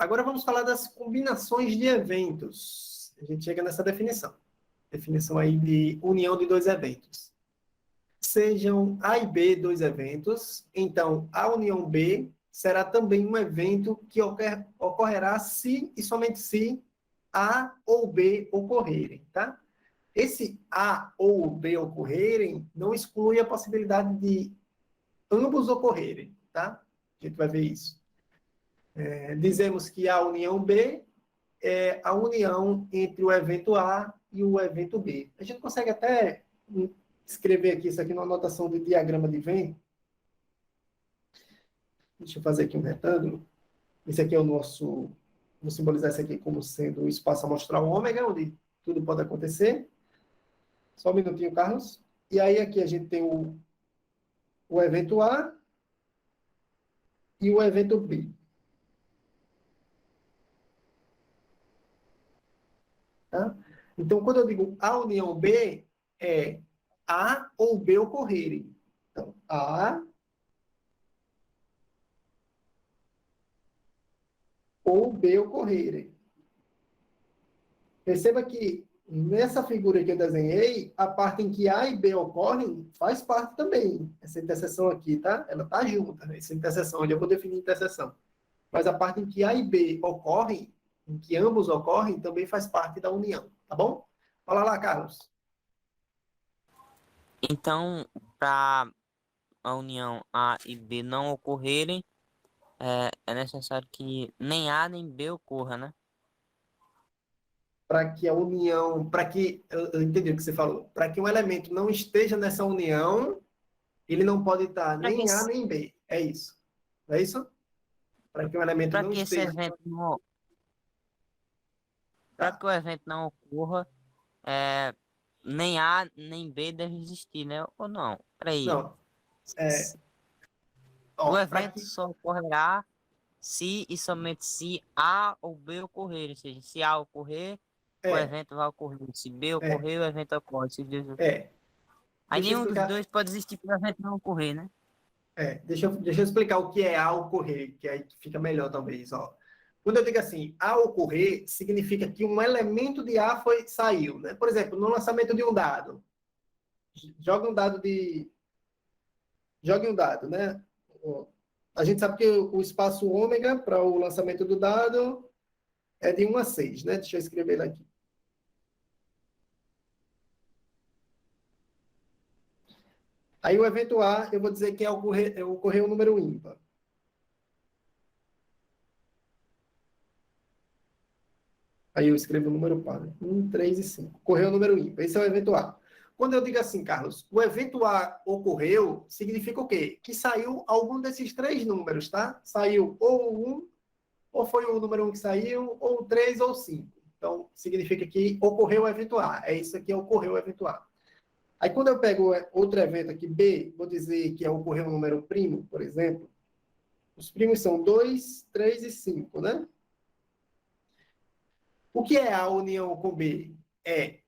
Agora vamos falar das combinações de eventos. A gente chega nessa definição. Definição aí de união de dois eventos. Sejam A e B dois eventos, então a união B será também um evento que ocorrerá se e somente se A ou B ocorrerem, tá? Esse A ou B ocorrerem não exclui a possibilidade de ambos ocorrerem, tá? A gente vai ver isso. Dizemos que a união B é a união entre o evento A e o evento B. A gente consegue até escrever aqui isso aqui numa anotação de diagrama de Venn. Deixa eu fazer aqui um retângulo. Esse aqui é o nosso... Vou simbolizar isso aqui como sendo o espaço amostral ômega, onde tudo pode acontecer. Só um minutinho, Carlos. E aí aqui a gente tem o evento A e o evento B. Tá? Então, quando eu digo a união B, é A ou B ocorrerem. Então, A ou B ocorrerem. Perceba que nessa figura que eu desenhei, a parte em que A e B ocorrem faz parte também. Essa interseção aqui, tá? Ela tá junta, né? Essa interseção, onde eu vou definir interseção. Mas a parte em que A e B ocorrem, em que ambos ocorrem, também faz parte da união, tá bom? Fala lá, Carlos. Então, para a união A e B não ocorrerem, é necessário que nem A nem B ocorra, né? Para que a união, para que, eu entendi o que você falou, para que um elemento não esteja nessa união, ele não pode estar Para que, nem A nem B. É isso. Não é isso? Para que um elemento para não que esse esteja. evento não, para Tá. que o evento não ocorra, é, nem A nem B deve existir, né? Ou não? Peraí. Não. É, O ó, para evento que. só ocorrerá se e somente se A ou B ocorrer. Ou seja, se A ocorrer, o É, evento vai ocorrer. Se B é, ocorrer, o evento ocorre. Se B... é. Aí Deixa eu nenhum dos explicar. dois pode existir para o evento não ocorrer, né? Deixa eu explicar o que é a ocorrer, que aí fica melhor, talvez. Ó. Quando eu digo assim, a ocorrer, significa que um elemento de A saiu. Né? Por exemplo, no lançamento de um dado. Joga um dado de. Jogue um dado, né? A gente sabe que o espaço ômega para o lançamento do dado é de 1 a 6, né? Deixa eu escrever ele aqui. Aí o evento A, eu vou dizer que ocorreu o número ímpar. Aí eu escrevo o número par, né? 1, 3 e 5. Ocorreu o número ímpar. Esse é o evento A. Quando eu digo assim, Carlos, o evento A ocorreu, significa o quê? Que saiu algum desses três números, tá? Saiu ou o 1, ou foi o número 1 que saiu, ou o 3 ou o 5. Então, significa que ocorreu o evento A. É isso aqui, ocorreu o evento A. Aí, quando eu pego outro evento aqui, B, vou dizer que ocorreu um número primo, por exemplo. Os primos são 2, 3 e 5, né? O que é a união com B? É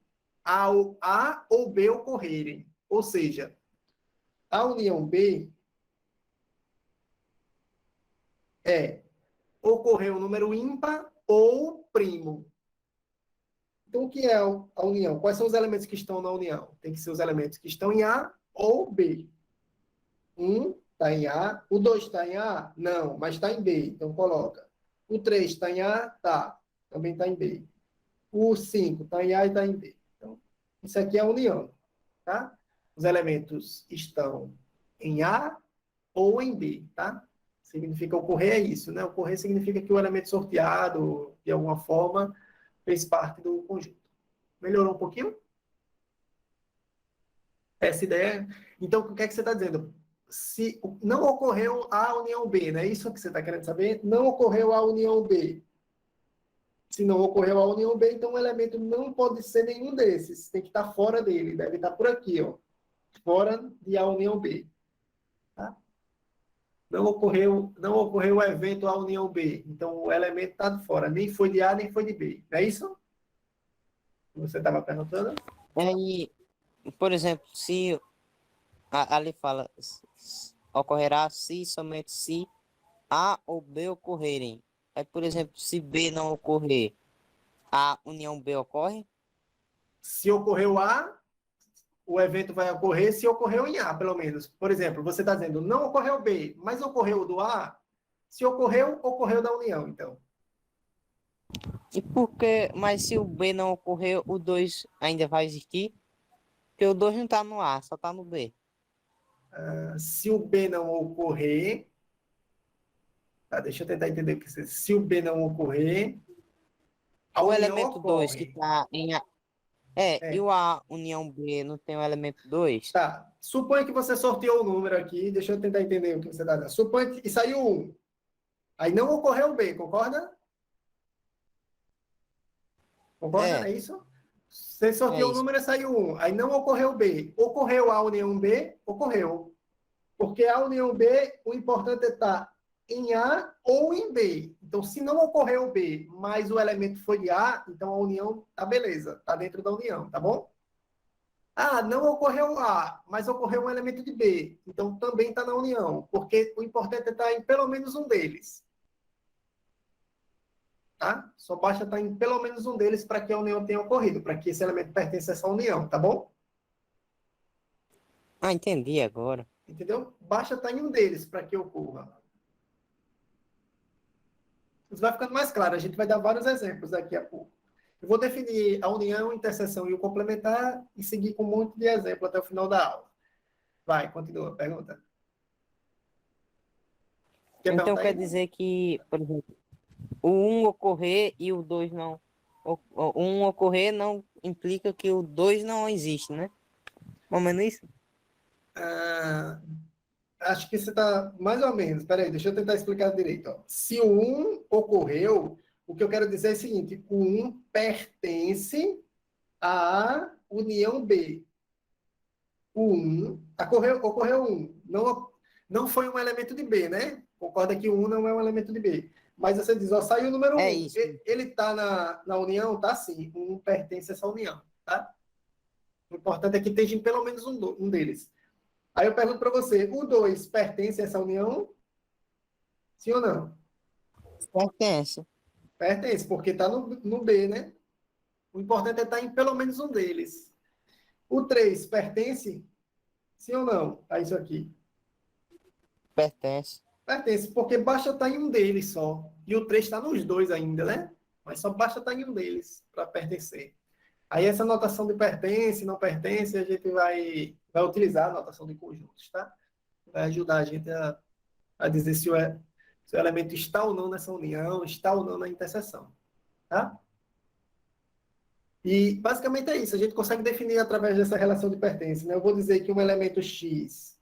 A ou B ocorrerem. Ou seja, a união B é ocorrer um número ímpar ou primo. Então, o que é a união? Quais são os elementos que estão na união? Tem que ser os elementos que estão em A ou B. Um está em A. O 2 está em A? Não, mas está em B. Então, coloca. O 3 está em A? Tá. Também está em B. O 5 está em A e está em B. Então, isso aqui é a união. Tá? Os elementos estão em A ou em B. Tá? Significa ocorrer é isso. Né? Ocorrer significa que o elemento sorteado, de alguma forma, fez parte do conjunto. Melhorou um pouquinho? Essa ideia. Então, o que é que você está dizendo? Se não ocorreu a união B, não é isso que você está querendo saber? Não ocorreu a união B. Se não ocorreu a união B, então o elemento não pode ser nenhum desses. Tem que estar fora dele. Deve estar por aqui, ó, fora de a união B. Tá? Não ocorreu o evento A união B. Então o elemento está de fora. Nem foi de A, nem foi de B. Não é isso? Você estava perguntando? Aí, por exemplo, se ali fala ocorrerá se somente se A ou B ocorrerem. por exemplo, se B não ocorrer, a união B ocorre? Se ocorreu A, o evento vai ocorrer se ocorreu em A, pelo menos. Por exemplo, você está dizendo, não ocorreu B, mas ocorreu do A. Se ocorreu, ocorreu da união, então. E por que, mas se o B não ocorrer, o 2 ainda vai existir? Porque o 2 não está no A, só está no B. Se o B não ocorrer, tá, deixa eu tentar entender o que você... Se o B não ocorrer, a O união elemento 2 que ocorre. está em A. E É, o A união B não tem o elemento 2? tá. Suponha que você sorteou o número aqui, deixa eu tentar entender o que você está dizendo. Suponha que saiu 1. Aí não ocorreu o B, concorda? Concorda? É, É isso? Você é sorteou o isso. número e saiu 1. Aí não ocorreu o B. Ocorreu a união B? Ocorreu. Porque a união B, o importante é estar em A ou em B. Então, se não ocorreu o B, mas o elemento foi de A, então a união tá beleza, tá dentro da união, tá bom? Ah, não ocorreu A, mas ocorreu um elemento de B, então também está na união, porque o importante é estar em pelo menos um deles, tá? Só basta estar em pelo menos um deles para que a união tenha ocorrido, para que esse elemento pertença a essa união, tá bom? Ah, entendi agora. Entendeu? Basta estar em um deles para que ocorra. Isso vai ficando mais claro. A gente vai dar vários exemplos daqui a pouco. Eu vou definir a união, interseção e o complementar e seguir com um monte de exemplo até o final da aula. Vai, continua, pergunta. Quer Então perguntar quer aí? dizer que, por exemplo, o um ocorrer e o 2 não. O um ocorrer não implica que o 2 não existe, né? Mais ou menos isso? Ah, acho que você está mais ou menos. Espera aí, deixa eu tentar explicar direito. Ó. Se o 1 ocorreu, o que eu quero dizer é o seguinte: o 1 pertence à união B. O 1, ocorreu 1. Não foi um elemento de B, né? Concorda que o 1 não é um elemento de B. Mas você diz, ó, saiu o número É 1. isso. Ele está na união? Tá sim. O 1 pertence a essa união, tá? O importante é que esteja em pelo menos um deles. Aí eu pergunto para você, o 2 pertence a essa união? Sim ou não? Pertence. Pertence, porque está no B, né? O importante é estar em pelo menos um deles. O 3 pertence? Sim ou não? A isso aqui. Pertence. Pertence, porque basta estar em um deles só. E o 3 está nos dois ainda, né? Mas só basta estar em um deles para pertencer. Aí essa notação de pertence, não pertence, a gente vai utilizar a notação de conjuntos, tá? Vai ajudar a gente a dizer se o elemento está ou não nessa união, está ou não na interseção, tá? E basicamente é isso, a gente consegue definir através dessa relação de pertence, né? Eu vou dizer que um elemento X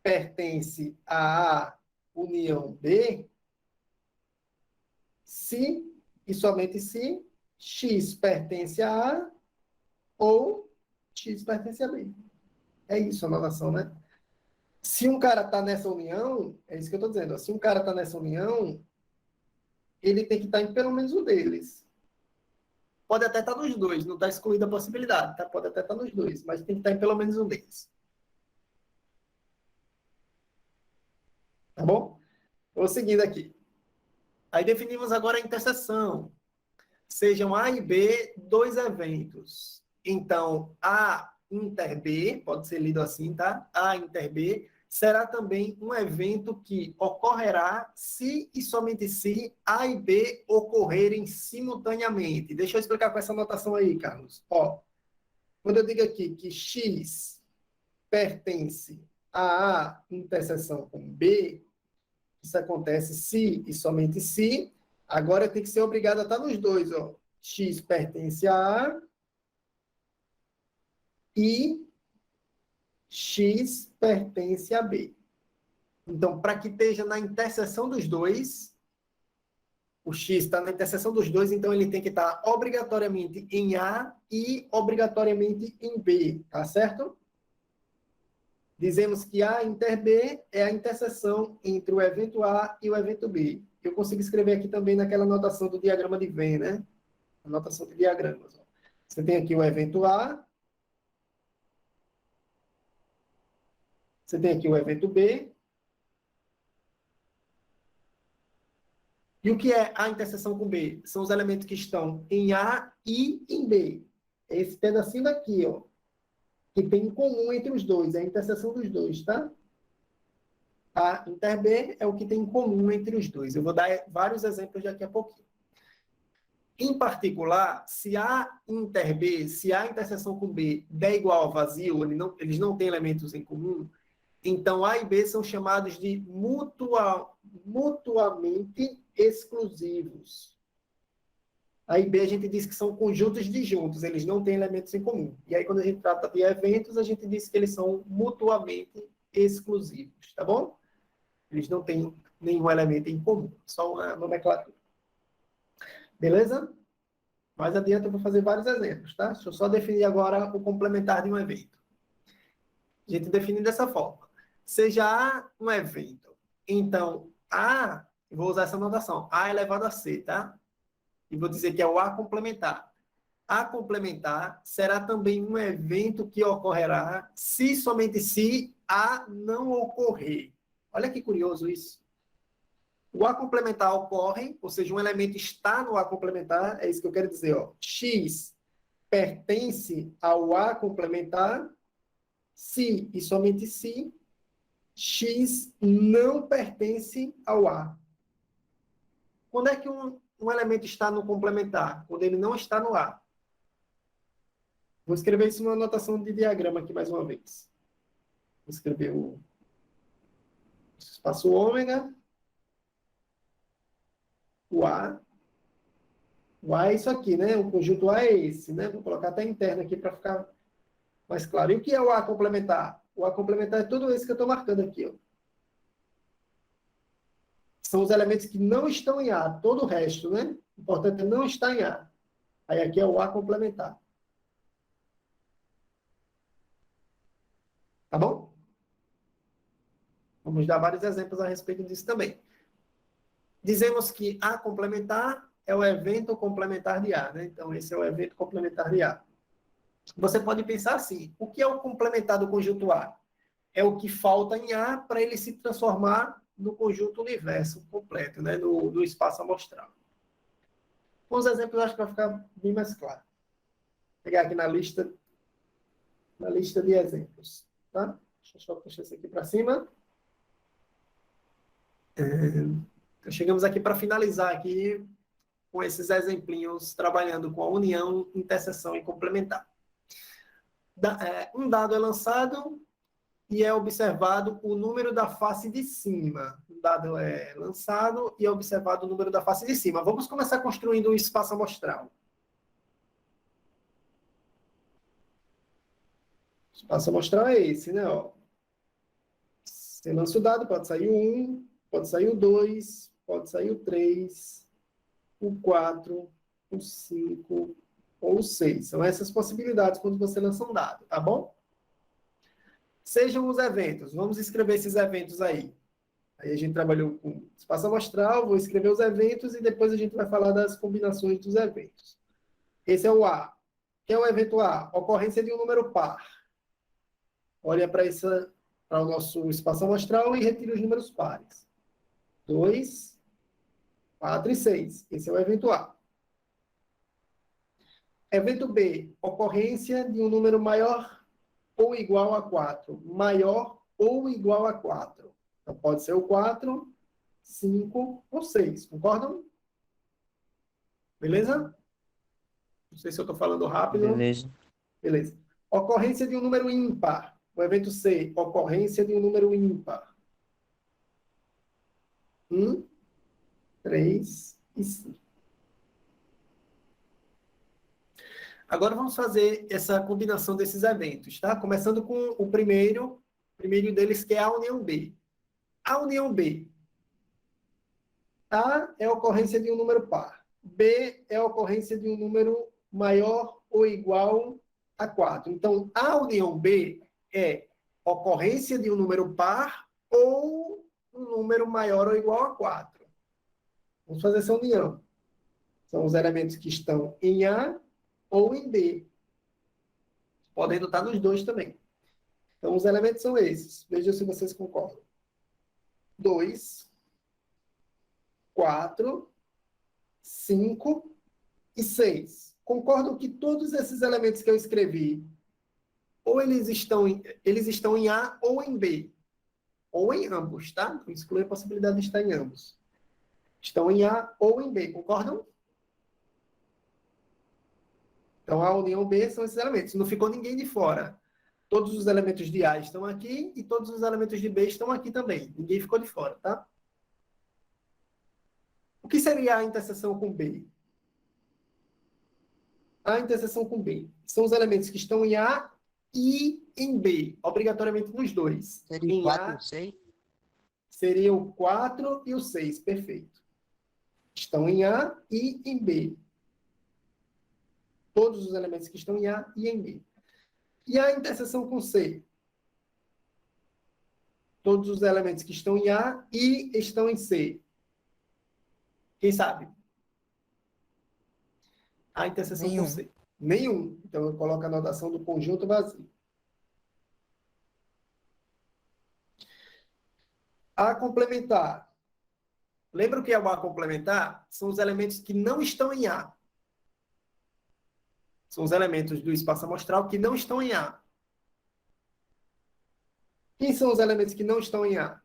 pertence a A união B, se e somente se X pertence a A ou X pertence a B. É isso a notação, né? Se um cara está nessa união, é isso que eu estou dizendo, ó, se um cara está nessa união, ele tem que estar em pelo menos um deles. Pode até estar nos dois, não está excluída a possibilidade, tá? Pode até estar nos dois, mas tem que estar em pelo menos um deles. Tá bom? Vou seguindo aqui. Aí definimos agora a interseção. Sejam A e B dois eventos. Então, A inter B, pode ser lido assim, tá? A inter B será também um evento que ocorrerá se e somente se A e B ocorrerem simultaneamente. Deixa eu explicar com essa anotação aí, Carlos. Ó, quando eu digo aqui que X pertence a A interseção com B, isso acontece se e somente se. Agora tem que ser obrigado a estar nos dois. Ó. X pertence a A e X pertence a B. Então, para que esteja na interseção dos dois, o X está na interseção dos dois, então ele tem que estar obrigatoriamente em A e obrigatoriamente em B, tá certo? Dizemos que A inter B é a interseção entre o evento A e o evento B. Eu consigo escrever aqui também naquela anotação do diagrama de Venn, né? Anotação de diagramas. Você tem aqui o evento A, você tem aqui o evento B, E o que é A interseção com B? São os elementos que estão em A e em B. É esse pedacinho daqui, ó, que tem em comum entre os dois, é a interseção dos dois, tá? A inter B é o que tem em comum entre os dois. Eu vou dar vários exemplos daqui a pouquinho. Em particular, se A inter B, se A interseção com B der igual ao vazio, eles não têm elementos em comum, então A e B são chamados de mutuamente exclusivos. A e B a gente diz que são conjuntos disjuntos, eles não têm elementos em comum. E aí, quando a gente trata de eventos, a gente diz que eles são mutuamente exclusivos, tá bom? Eles não têm nenhum elemento em comum, só uma nomenclatura. Beleza? Mais adiante eu vou fazer vários exemplos, tá? Deixa eu só definir agora o complementar de um evento. A gente define dessa forma. Seja A um evento, então A, eu vou usar essa notação, A elevado a C, tá? E vou dizer que é o A complementar. A complementar será também um evento que ocorrerá se somente se A não ocorrer. Olha que curioso isso. O A complementar ocorre, ou seja, um elemento está no A complementar, é isso que eu quero dizer, ó. X pertence ao A complementar se e somente se X não pertence ao A. Quando é que um elemento está no complementar? Quando ele não está no A. Vou escrever isso numa anotação de diagrama aqui mais uma vez. Vou escrever o espaço ômega, o A. O A é isso aqui, né? O conjunto A é esse, né? Vou colocar até interno aqui para ficar mais claro. E o que é o A complementar? O A complementar é tudo isso que eu estou marcando aqui, ó. São os elementos que não estão em A, todo o resto, né? O importante é não estar em A. Aí aqui é o A complementar. Tá bom? Vamos dar vários exemplos a respeito disso também. Dizemos que A complementar é o evento complementar de A, né? Então, esse é o evento complementar de A. Você pode pensar assim, o que é o complementar do conjunto A? É o que falta em A para ele se transformar no conjunto universo completo, né? No espaço amostral. Com os exemplos, acho que vai ficar bem mais claro. Vou pegar aqui na lista de exemplos. Tá? Deixa eu só puxar isso aqui para cima. Então, chegamos aqui para finalizar aqui com esses exemplinhos, trabalhando com a união, interseção e complementar. Um dado é lançado e é observado o número da face de cima. Um dado é lançado e é observado o número da face de cima. Vamos começar construindo um espaço amostral. O espaço amostral é esse, né? Ó. Você lança o dado, pode sair o 1, pode sair o 2, pode sair o 3, o 4, o 5 ou o 6. São essas possibilidades quando você lança um dado, tá bom? Sejam os eventos. Vamos escrever esses eventos aí. Aí a gente trabalhou com espaço amostral, vou escrever os eventos e depois a gente vai falar das combinações dos eventos. Esse é o A. O que é o evento A? Ocorrência de um número par. Olha para o nosso espaço amostral e retira os números pares. 2, 4 e 6. Esse é o evento A. Evento B. Ocorrência de um número maior ou igual a 4. Maior ou igual a 4. Então, pode ser o 4, 5 ou 6. Concordam? Beleza? Não sei se eu estou falando rápido. Beleza. Beleza. Ocorrência de um número ímpar. O evento C. Ocorrência de um número ímpar. 1, 3 e 5. Agora vamos fazer essa combinação desses eventos, tá? Começando com o primeiro deles, que é a união B. A união B. A é a ocorrência de um número par. B é a ocorrência de um número maior ou igual a 4. Então, a união B é ocorrência de um número par ou um número maior ou igual a 4. Vamos fazer essa união. São os elementos que estão em A ou em B. Podendo estar nos dois também. Então, os elementos são esses. Vejam se vocês concordam. 2, 4 5 e 6. Concordam que todos esses elementos que eu escrevi, ou eles estão em A ou em B, ou em ambos, tá? Então, exclui a possibilidade de estar em ambos. Estão em A ou em B, concordam? Então, A união B são esses elementos. Não ficou ninguém de fora. Todos os elementos de A estão aqui e todos os elementos de B estão aqui também. Ninguém ficou de fora, tá? O que seria a interseção com B? A interseção com B são os elementos que estão em A e em B, obrigatoriamente nos dois. Seria Em 4 A e 6? seria o 4 e o 6, perfeito. Estão em A e em B. Todos os elementos que estão em A e em B. E a interseção com C? Todos os elementos que estão em A e estão em C. Quem sabe? A interseção com Nenhum. C. Nenhum. Então, eu coloco a notação do conjunto vazio. A complementar. Lembra o que é o A complementar? São os elementos que não estão em A. São os elementos do espaço amostral que não estão em A. Quem são os elementos que não estão em A?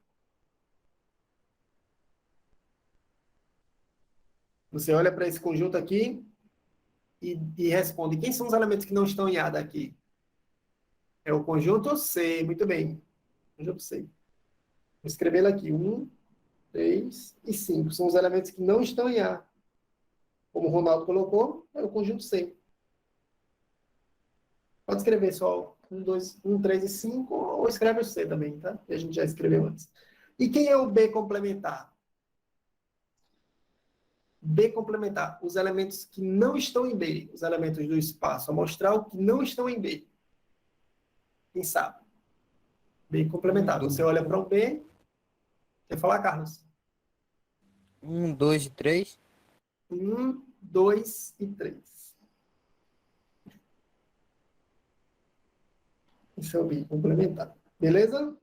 Você olha para esse conjunto aqui e responde. Quem são os elementos que não estão em A daqui? É o conjunto C. Muito bem. Conjunto C. Vou escrever ele aqui. 1, 3 e 5. São os elementos que não estão em A. Como o Ronaldo colocou, é o conjunto C. Pode escrever só 1, 2, 1, 3 e 5, ou escreve o C também, tá? Que a gente já escreveu antes. E quem é o B complementar? B complementar, os elementos que não estão em B, os elementos do espaço amostral que não estão em B. Quem sabe? B complementar. Você olha para o B, quer falar, Carlos? 1, 2 e 3. 1, 2 e 3. Esse é o B complementar. Beleza?